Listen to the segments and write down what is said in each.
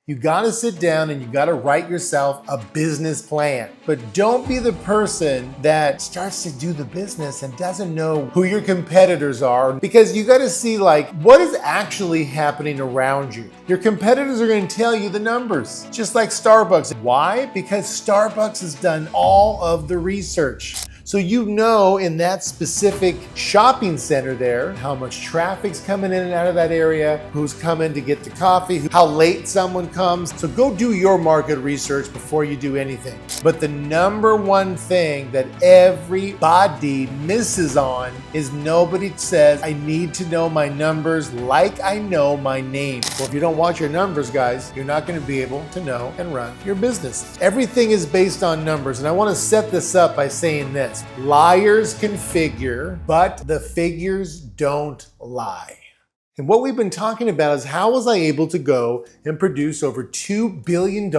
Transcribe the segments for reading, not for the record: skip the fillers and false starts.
You gotta sit down and you gotta write yourself a business plan. But don't be the person that starts to do the business and doesn't know who your competitors are, because you gotta see what is actually happening around you. Your competitors are gonna tell you the numbers, just like Starbucks. Why? Because Starbucks has done all of the research. So you know in that specific shopping center there, how much traffic's coming in and out of that area, who's coming to get the coffee, how late someone comes. So go do your market research before you do anything. But the number one thing that everybody misses on is nobody says, I need to know my numbers like I know my name. Well, if you don't watch your numbers, guys, you're not gonna be able to know and run your business. Everything is based on numbers. And I wanna set this up by saying this. Liars can figure, but the figures don't lie. And what we've been talking about is how was I able to go and produce over $2 billion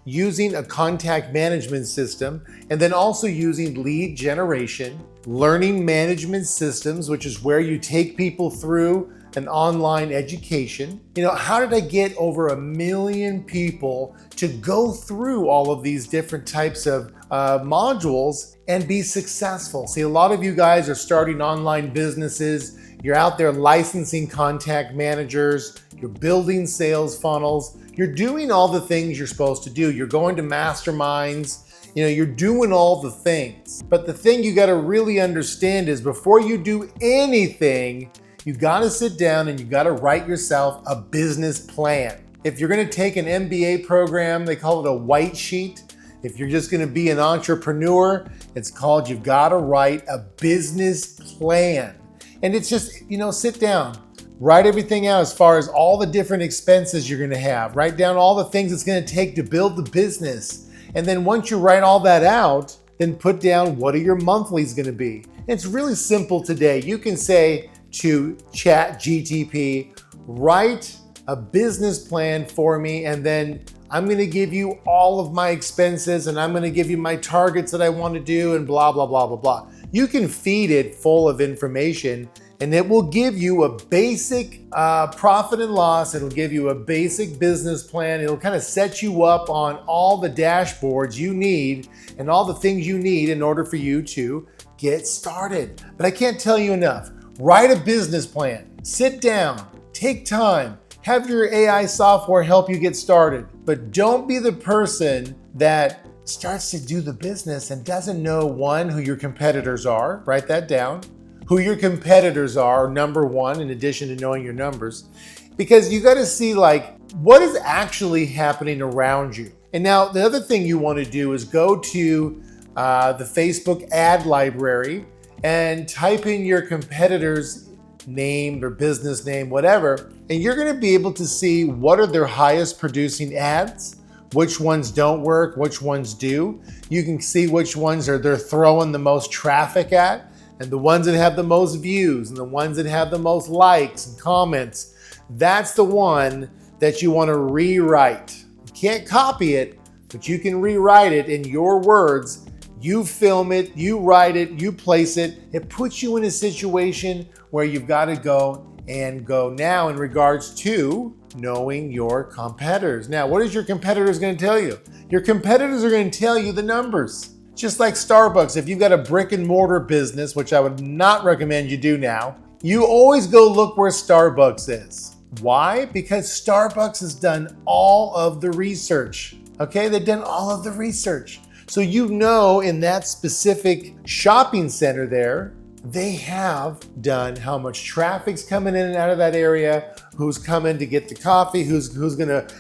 using a contact management system, and then also using lead generation, learning management systems, which is where you take people through an online education. How did I get over 1 million people to go through all of these different types of modules and be successful? See, a lot of you guys are starting online businesses. You're out there licensing contact managers. You're building sales funnels. You're doing all the things you're supposed to do. You're going to masterminds. You're doing all the things. But the thing you got to really understand is before you do anything, you got to sit down and you got to write yourself a business plan. If you're going to take an MBA program, they call it a white sheet. If you're just going to be an entrepreneur, it's called you've got to write a business plan. And it's just, sit down, write everything out as far as all the different expenses you're going to have. Write down all the things it's going to take to build the business. And then once you write all that out, then put down what are your monthlies going to be. It's really simple today. You can say to ChatGPT, write a business plan for me, and then I'm going to give you all of my expenses, and I'm going to give you my targets that I want to do, and blah, blah, blah, blah, blah. You can feed it full of information, and it will give you a basic profit and loss. It'll give you a basic business plan. It'll kind of set you up on all the dashboards you need and all the things you need in order for you to get started. But I can't tell you enough. Write a business plan. Sit down. Take time. Have your AI software help you get started. But don't be the person that starts to do the business and doesn't know, one, who your competitors are. Write that down. Who your competitors are, number one, in addition to knowing your numbers. Because you got to see what is actually happening around you. And now the other thing you want to do is go to the Facebook ad library and type in your competitor's name or business name, whatever, and you're going to be able to see what are their highest producing ads, which ones don't work, which ones do. You can see which ones they're throwing the most traffic at, and the ones that have the most views, and the ones that have the most likes and comments. That's the one that you want to rewrite. You can't copy it, but you can rewrite it in your words. You film it, you write it, you place it. It puts you in a situation where you've got to go now in regards to knowing your competitors. Now, what is your competitors going to tell you? Your competitors are going to tell you the numbers. Just like Starbucks, if you've got a brick and mortar business, which I would not recommend you do now, you always go look where Starbucks is. Why? Because Starbucks has done all of the research. Okay, they've done all of the research. So in that specific shopping center there, they have done how much traffic's coming in and out of that area, who's coming to get the coffee,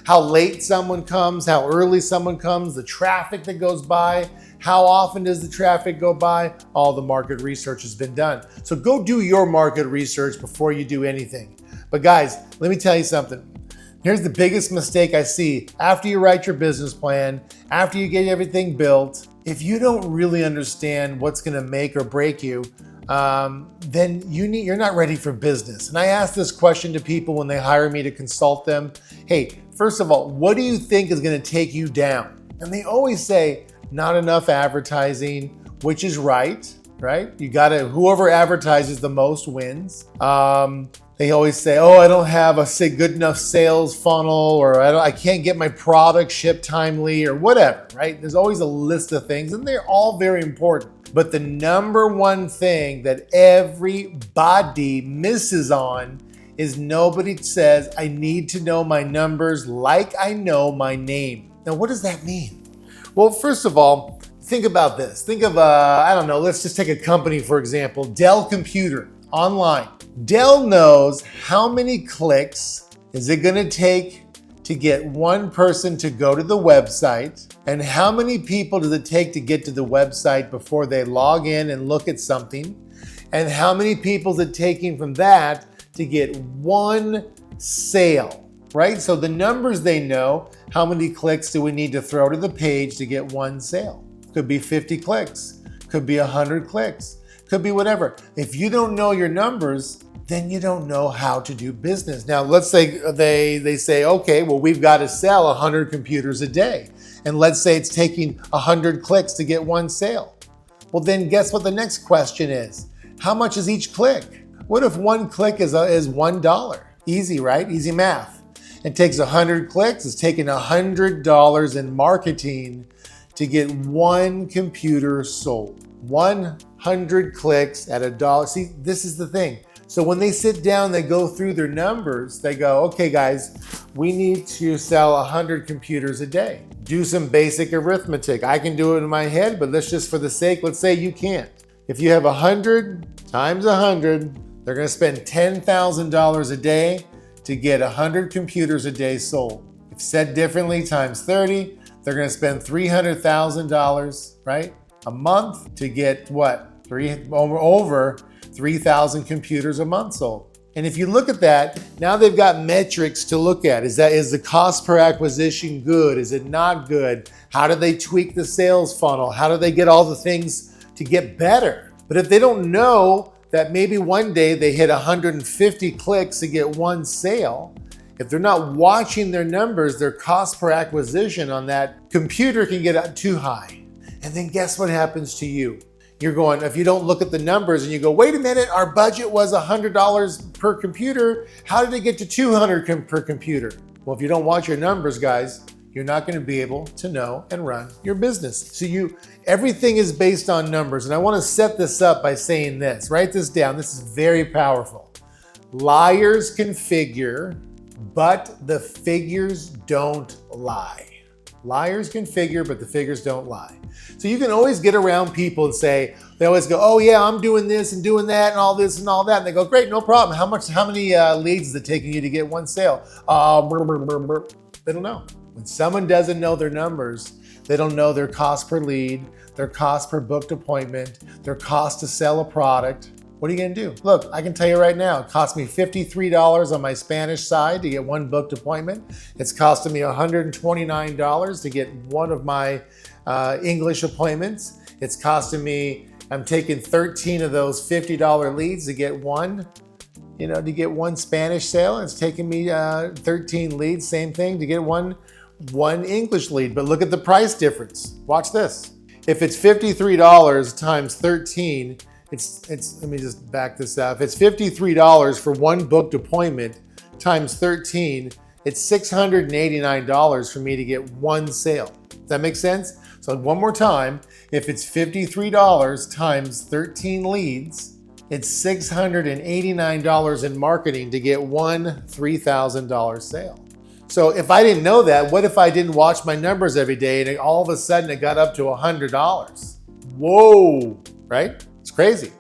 how late someone comes, how early someone comes, the traffic that goes by, how often does the traffic go by. All the market research has been done. So go do your market research before you do anything. But guys, let me tell you something. Here's the biggest mistake I see after you write your business plan, after you get everything built. If you don't really understand what's going to make or break you, then you're not ready for business. And I ask this question to people when they hire me to consult them. Hey, first of all, what do you think is going to take you down? And they always say, not enough advertising, which is right? You gotta, whoever advertises the most wins. They always say, oh, I don't have a good enough sales funnel, or I can't get my product shipped timely, or whatever, right? There's always a list of things, and they're all very important. But the number one thing that everybody misses on is nobody says, I need to know my numbers like I know my name. Now, what does that mean? Well, first of all, think about this. Think of, I don't know, let's just take a company, for example, Dell Computer, online. Dell knows how many clicks is it going to take to get one person to go to the website, and how many people does it take to get to the website before they log in and look at something, and how many people is it taking from that to get one sale, right? So the numbers they know, how many clicks do we need to throw to the page to get one sale? Could be 50 clicks, could be 100 clicks, could be whatever. If you don't know your numbers, then you don't know how to do business. Now, let's say they say, okay, well, we've got to sell 100 computers a day. And let's say it's taking 100 clicks to get one sale. Well, then guess what the next question is? How much is each click? What if one click is $1? Easy, right? Easy math. It takes 100 clicks. It's taking $100 in marketing to get one computer sold. 100 clicks at $1. See, this is the thing. So when they sit down, they go through their numbers, they go, okay, guys, we need to sell 100 computers a day. Do some basic arithmetic. I can do it in my head, but let's just, for the sake, let's say you can't. If you have 100 times 100, they're going to spend $10,000 a day to get 100 computers a day sold. If said differently, times 30, they're going to spend $300,000, right, a month to get what? Over 3,000 computers a month sold. And if you look at that, now they've got metrics to look at. Is the cost per acquisition good? Is it not good? How do they tweak the sales funnel? How do they get all the things to get better? But if they don't know that maybe one day they hit 150 clicks to get one sale, if they're not watching their numbers, their cost per acquisition on that computer can get too high. And then guess what happens to you? You're going, if you don't look at the numbers and you go, wait a minute, our budget was $100 per computer. How did it get to $200 per computer? Well, if you don't watch your numbers, guys, you're not going to be able to know and run your business. So everything is based on numbers. And I want to set this up by saying this. Write this down. This is very powerful. Liars can figure, but the figures don't lie. Liars can figure, but the figures don't lie. So you can always get around people and say, they always go, oh yeah, I'm doing this and doing that and all this and all that. And they go, great, no problem. How many leads is it taking you to get one sale? They don't know. When someone doesn't know their numbers, they don't know their cost per lead, their cost per booked appointment, their cost to sell a product. What are you gonna do? Look, I can tell you right now, it cost me $53 on my Spanish side to get one booked appointment. It's costing me $129 to get one of my English appointments. It's costing me, I'm taking 13 of those $50 leads to get one, to get one Spanish sale. It's taking me 13 leads, same thing, to get one English lead. But look at the price difference. Watch this. If it's $53 times 13, let me just back this up. If it's $53 for one booked appointment times 13, it's $689 for me to get one sale. Does that make sense? So one more time, if it's $53 times 13 leads, it's $689 in marketing to get one $3,000 sale. So if I didn't know that, what if I didn't watch my numbers every day and all of a sudden it got up to $100? Whoa, right? It's crazy.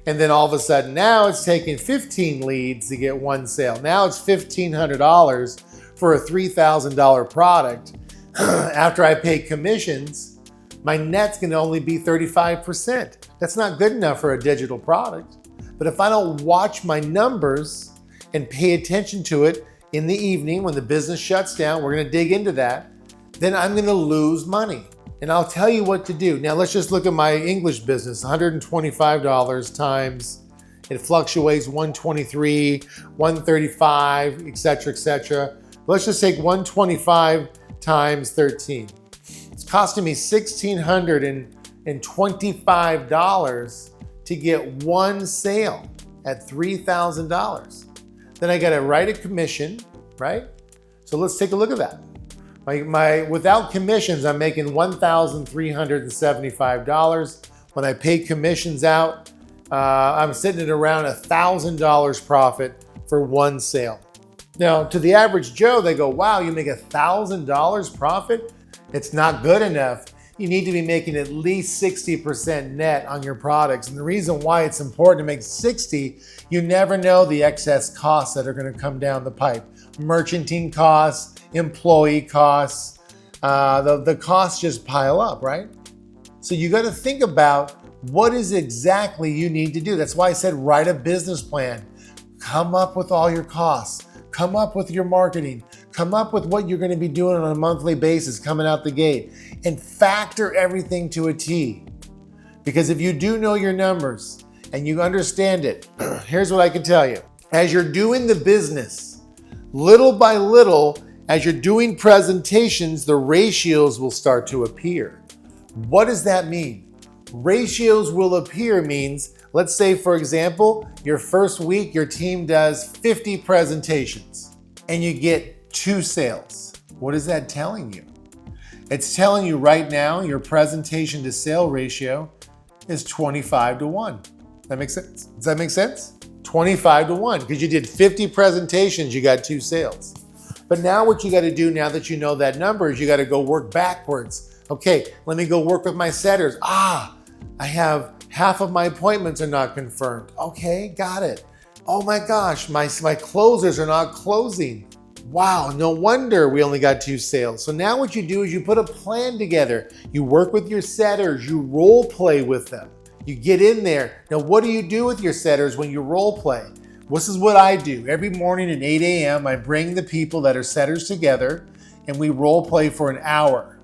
And then all of a sudden now it's taking 15 leads to get one sale. Now it's $1,500 for a $3,000 product. After I pay commissions, my net's gonna only be 35%. That's not good enough for a digital product. But if I don't watch my numbers and pay attention to it in the evening when the business shuts down, we're gonna dig into that, then I'm gonna lose money. And I'll tell you what to do. Now let's just look at my English business, $125 times, it fluctuates, 123, 135, et cetera. Let's just take 125 times 13. It's costing me $1,625 to get one sale at $3,000. Then I gotta write a commission, right? So let's take a look at that. Without commissions, I'm making $1,375. When I pay commissions out, I'm sitting at around $1,000 profit for one sale. Now, to the average Joe, they go, wow, you make $1,000 profit? It's not good enough. You need to be making at least 60% net on your products. And the reason why it's important to make 60, you never know the excess costs that are gonna come down the pipe. Merchanting costs, employee costs, the costs just pile up, right? So you got to think about what is exactly you need to do. That's why I said write a business plan. Come up with all your costs. Come up with your marketing. Come up with what you're going to be doing on a monthly basis coming out the gate, and factor everything to a T. Because if you do know your numbers and you understand it, here's what I can tell you. As you're doing the business, little by little, as you're doing presentations, the ratios will start to appear. What does that mean? Ratios will appear means, let's say, for example, your first week, your team does 50 presentations and you get 2 sales. What is that telling you? It's telling you right now your presentation to sale ratio is 25-1. That makes sense? Does that make sense? 25-1, because you did 50 presentations, you got 2 sales. But now what you got to do, now that you know that number, is you got to go work backwards. Okay, let me go work with my setters. I have half of my appointments are not confirmed. Okay, got it. Oh my gosh, my closers are not closing. Wow, no wonder we only got 2 sales. So now what you do is you put a plan together. You work with your setters, you role play with them. You get in there. Now, what do you do with your setters when you role play? This is what I do. Every morning at 8 a.m., I bring the people that are setters together and we role play for an hour,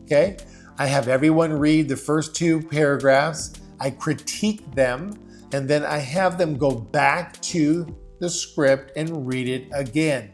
okay? I have everyone read the first 2 paragraphs, I critique them, and then I have them go back to the script and read it again.